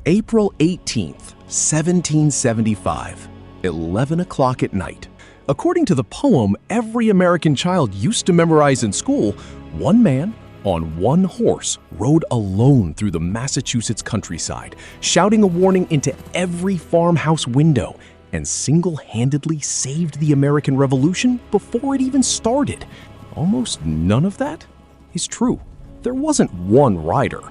April 18th, 1775, 11 o'clock at night. According to the poem every American child used to memorize in school, one man on one horse rode alone through the Massachusetts countryside, shouting a warning into every farmhouse window, and single-handedly saved the American Revolution before it even started. Almost none of that is true. There wasn't one rider.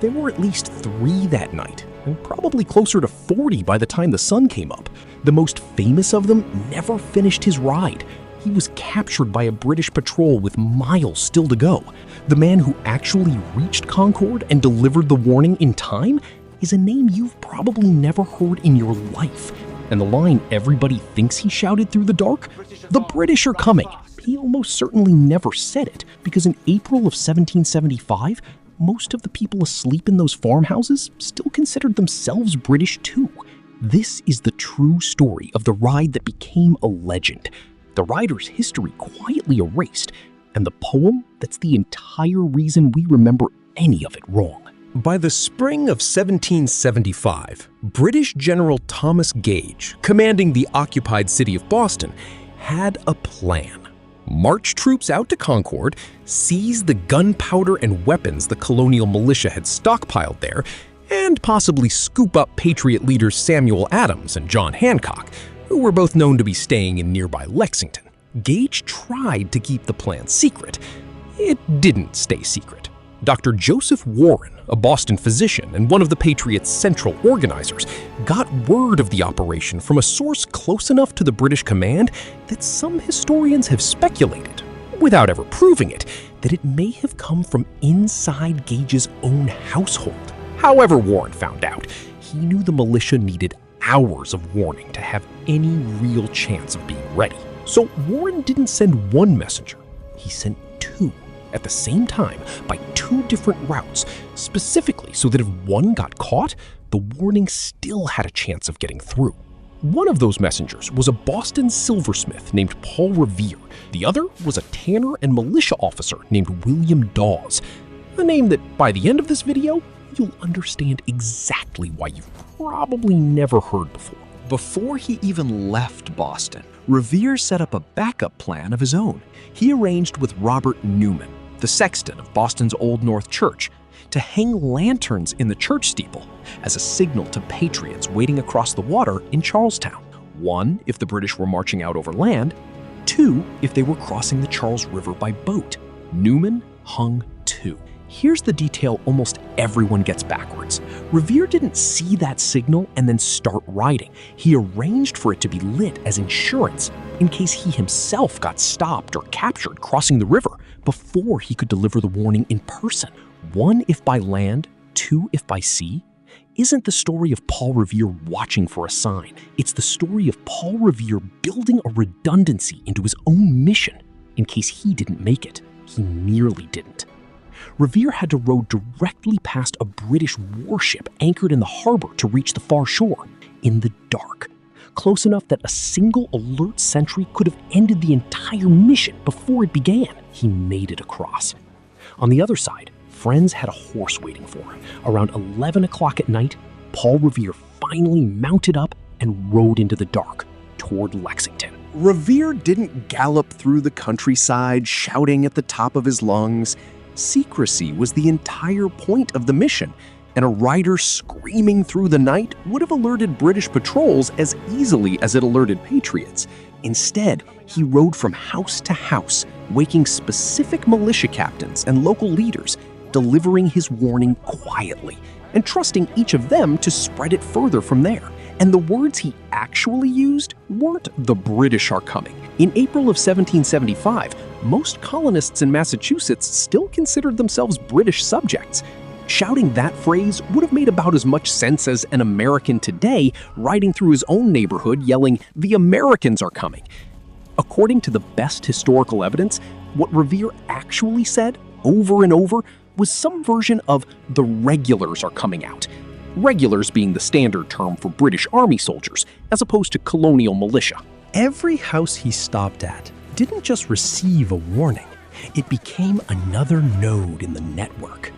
There were at least 3 that night, and probably closer to 40 by the time the sun came up. The most famous of them never finished his ride. He was captured by a British patrol with miles still to go. The man who actually reached Concord and delivered the warning in time is a name you've probably never heard in your life. And the line everybody thinks he shouted through the dark, "The British are coming," he almost certainly never said it, because in April of 1775, most of the people asleep in those farmhouses still considered themselves British too. This is the true story of the ride that became a legend, the rider's history quietly erased, and the poem that's the entire reason we remember any of it wrong. By the spring of 1775, British General Thomas Gage, commanding the occupied city of Boston, had a plan. March troops out to Concord, seize the gunpowder and weapons the colonial militia had stockpiled there, and possibly scoop up Patriot leaders Samuel Adams and John Hancock, who were both known to be staying in nearby Lexington. Gage tried to keep the plan secret. It didn't stay secret. Dr. Joseph Warren, a Boston physician and one of the Patriots' central organizers, got word of the operation from a source close enough to the British command that some historians have speculated, without ever proving it, that it may have come from inside Gage's own household. However Warren found out, he knew the militia needed hours of warning to have any real chance of being ready. So Warren didn't send one messenger, he sent 2. At the same time, by 2 different routes, specifically so that if one got caught, the warning still had a chance of getting through. One of those messengers was a Boston silversmith named Paul Revere. The other was a tanner and militia officer named William Dawes, a name that by the end of this video, you'll understand exactly why you've probably never heard before. Before he even left Boston, Revere set up a backup plan of his own. He arranged with Robert Newman, the sexton of Boston's Old North Church, to hang lanterns in the church steeple as a signal to patriots waiting across the water in Charlestown. 1, if the British were marching out over land, 2, if they were crossing the Charles River by boat. Newman hung 2. Here's the detail almost everyone gets backwards. Revere didn't see that signal and then start riding. He arranged for it to be lit as insurance in case he himself got stopped or captured crossing the river before he could deliver the warning in person. 1 if by land, 2 if by sea, isn't the story of Paul Revere watching for a sign. It's the story of Paul Revere building a redundancy into his own mission in case he didn't make it. He nearly didn't. Revere had to row directly past a British warship anchored in the harbor to reach the far shore, in the dark, close enough that a single alert sentry could have ended the entire mission before it began. He made it across. On the other side, friends had a horse waiting for him. Around 11 o'clock at night, Paul Revere finally mounted up and rode into the dark toward Lexington. Revere didn't gallop through the countryside shouting at the top of his lungs. Secrecy was the entire point of the mission, and a rider screaming through the night would have alerted British patrols as easily as it alerted patriots. Instead, he rode from house to house, waking specific militia captains and local leaders, delivering his warning quietly, and trusting each of them to spread it further from there. And the words he actually used weren't "the British are coming." In April of 1775, most colonists in Massachusetts still considered themselves British subjects. Shouting that phrase would have made about as much sense as an American today riding through his own neighborhood yelling, "The Americans are coming." According to the best historical evidence, what Revere actually said over and over was some version of "the regulars are coming out." Regulars being the standard term for British Army soldiers, as opposed to colonial militia. Every house he stopped at didn't just receive a warning, it became another node in the network.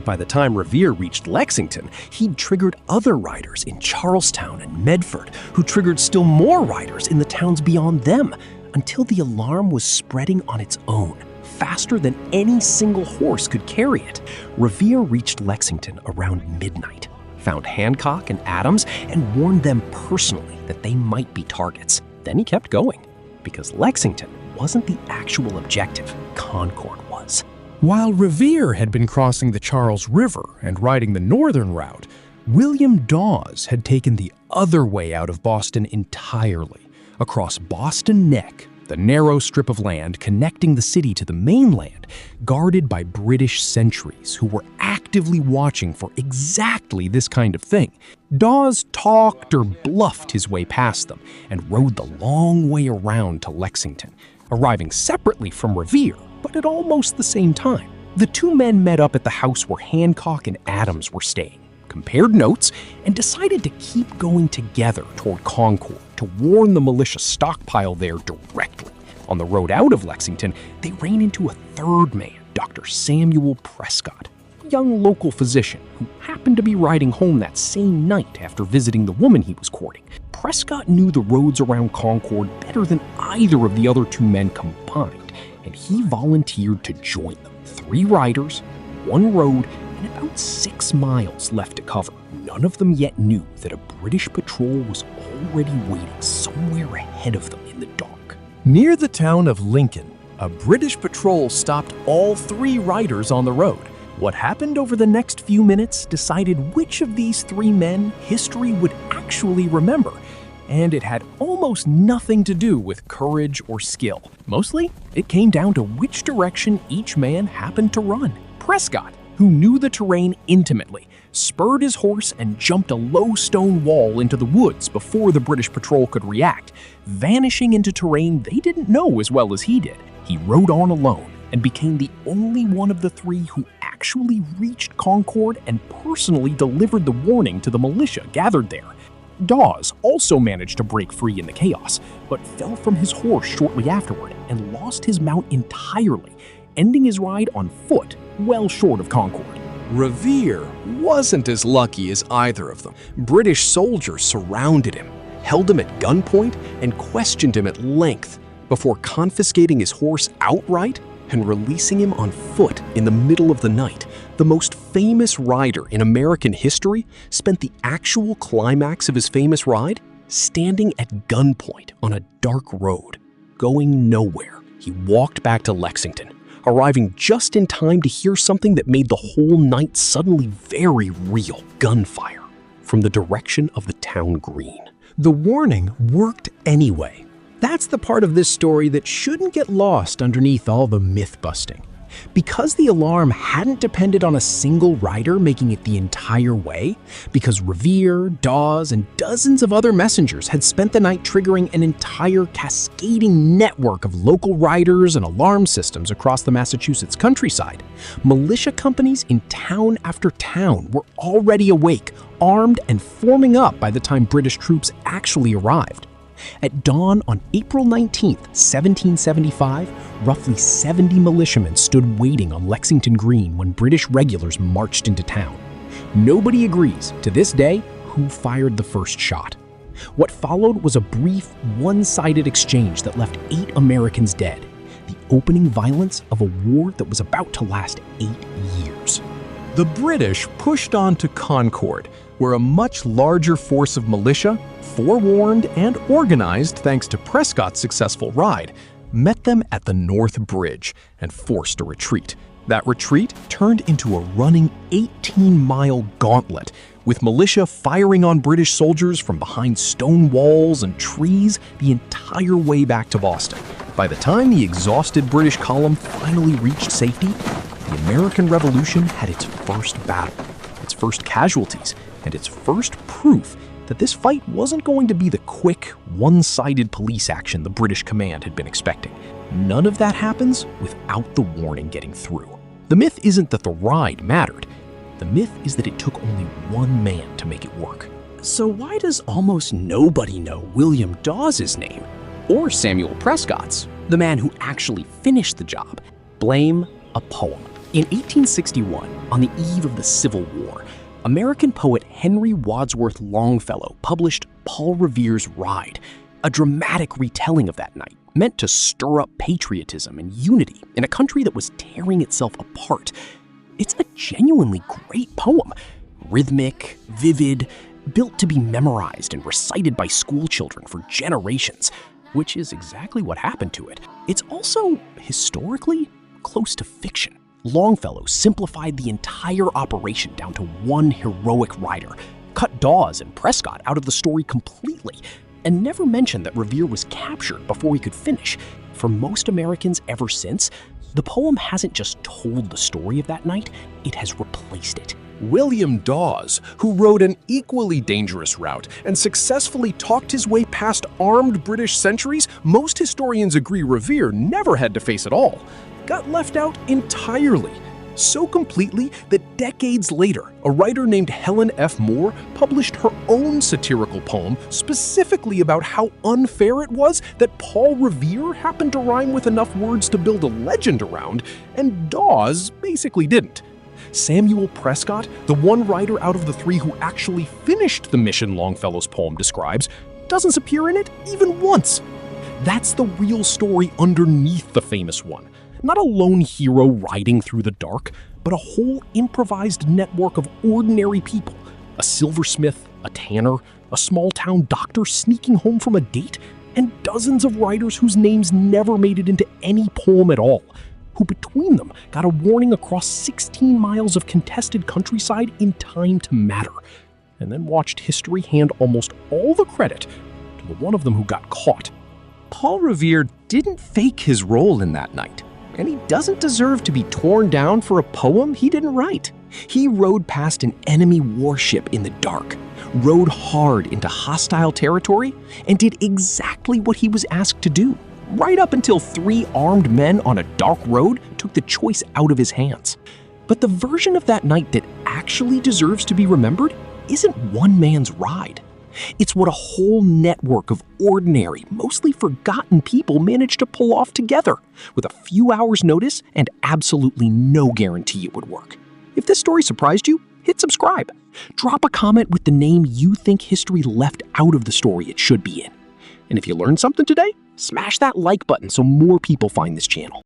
By the time Revere reached Lexington, he'd triggered other riders in Charlestown and Medford, who triggered still more riders in the towns beyond them, until the alarm was spreading on its own, faster than any single horse could carry it. Revere reached Lexington around midnight, found Hancock and Adams, and warned them personally that they might be targets. Then he kept going, because Lexington wasn't the actual objective, Concord was. While Revere had been crossing the Charles River and riding the northern route, William Dawes had taken the other way out of Boston entirely, across Boston Neck, the narrow strip of land connecting the city to the mainland, guarded by British sentries who were actively watching for exactly this kind of thing. Dawes talked or bluffed his way past them and rode the long way around to Lexington, arriving separately from Revere, but at almost the same time. The two men met up at the house where Hancock and Adams were staying, compared notes, and decided to keep going together toward Concord to warn the militia stockpile there directly. On the road out of Lexington, they ran into a third man, Dr. Samuel Prescott, a young local physician who happened to be riding home that same night after visiting the woman he was courting. Prescott knew the roads around Concord better than either of the other two men combined, and he volunteered to join them. 3 riders, 1 road, and about 6 miles left to cover. None of them yet knew that a British patrol was already waiting somewhere ahead of them in the dark. Near the town of Lincoln, a British patrol stopped all 3 riders on the road. What happened over the next few minutes decided which of these 3 men history would actually remember, and it had almost nothing to do with courage or skill. Mostly, it came down to which direction each man happened to run. Prescott, who knew the terrain intimately, spurred his horse and jumped a low stone wall into the woods before the British patrol could react, vanishing into terrain they didn't know as well as he did. He rode on alone and became the only one of the 3 who actually reached Concord and personally delivered the warning to the militia gathered there. Dawes also managed to break free in the chaos, but fell from his horse shortly afterward and lost his mount entirely, ending his ride on foot well short of Concord. Revere wasn't as lucky as either of them. British soldiers surrounded him, held him at gunpoint, and questioned him at length before confiscating his horse outright and releasing him on foot in the middle of the night. The most famous rider in American history spent the actual climax of his famous ride standing at gunpoint on a dark road, going nowhere. He walked back to Lexington, arriving just in time to hear something that made the whole night suddenly very real: gunfire from the direction of the town green. The warning worked anyway. That's the part of this story that shouldn't get lost underneath all the myth-busting. Because the alarm hadn't depended on a single rider making it the entire way, because Revere, Dawes, and dozens of other messengers had spent the night triggering an entire cascading network of local riders and alarm systems across the Massachusetts countryside, militia companies in town after town were already awake, armed, and forming up by the time British troops actually arrived. At dawn on April 19, 1775, roughly 70 militiamen stood waiting on Lexington Green when British regulars marched into town. Nobody agrees, to this day, who fired the first shot. What followed was a brief, one-sided exchange that left 8 Americans dead, the opening violence of a war that was about to last 8 years. The British pushed on to Concord, where a much larger force of militia, forewarned and organized thanks to Prescott's successful ride, met them at the North Bridge and forced a retreat. That retreat turned into a running 18-mile gauntlet, with militia firing on British soldiers from behind stone walls and trees the entire way back to Boston. By the time the exhausted British column finally reached safety, the American Revolution had its first battle, its first casualties, and its first proof that this fight wasn't going to be the quick, one-sided police action the British command had been expecting. None of that happens without the warning getting through. The myth isn't that the ride mattered. The myth is that it took only one man to make it work. So why does almost nobody know William Dawes' name? Or Samuel Prescott's, the man who actually finished the job? Blame a poem. In 1861, on the eve of the Civil War, American poet Henry Wadsworth Longfellow published Paul Revere's Ride, a dramatic retelling of that night, meant to stir up patriotism and unity in a country that was tearing itself apart. It's a genuinely great poem, rhythmic, vivid, built to be memorized and recited by school children for generations, which is exactly what happened to it. It's also, historically, close to fiction. Longfellow simplified the entire operation down to one heroic rider, cut Dawes and Prescott out of the story completely, and never mentioned that Revere was captured before he could finish. For most Americans ever since, the poem hasn't just told the story of that night, it has replaced it. William Dawes, who rode an equally dangerous route and successfully talked his way past armed British sentries most historians agree Revere never had to face at all, got left out entirely. So completely that decades later, a writer named Helen F. Moore published her own satirical poem specifically about how unfair it was that Paul Revere happened to rhyme with enough words to build a legend around, and Dawes basically didn't. Samuel Prescott, the one writer out of the three who actually finished the mission Longfellow's poem describes, doesn't appear in it even once. That's the real story underneath the famous one. Not a lone hero riding through the dark, but a whole improvised network of ordinary people. A silversmith, a tanner, a small-town doctor sneaking home from a date, and dozens of writers whose names never made it into any poem at all, who between them got a warning across 16 miles of contested countryside in time to matter, and then watched history hand almost all the credit to the one of them who got caught. Paul Revere didn't fake his role in that night, and he doesn't deserve to be torn down for a poem he didn't write. He rode past an enemy warship in the dark, rode hard into hostile territory, and did exactly what he was asked to do, right up until 3 armed men on a dark road took the choice out of his hands. But the version of that night that actually deserves to be remembered isn't one man's ride. It's what a whole network of ordinary, mostly forgotten people managed to pull off together, with a few hours' notice and absolutely no guarantee it would work. If this story surprised you, hit subscribe. Drop a comment with the name you think history left out of the story it should be in. And if you learned something today, smash that like button so more people find this channel.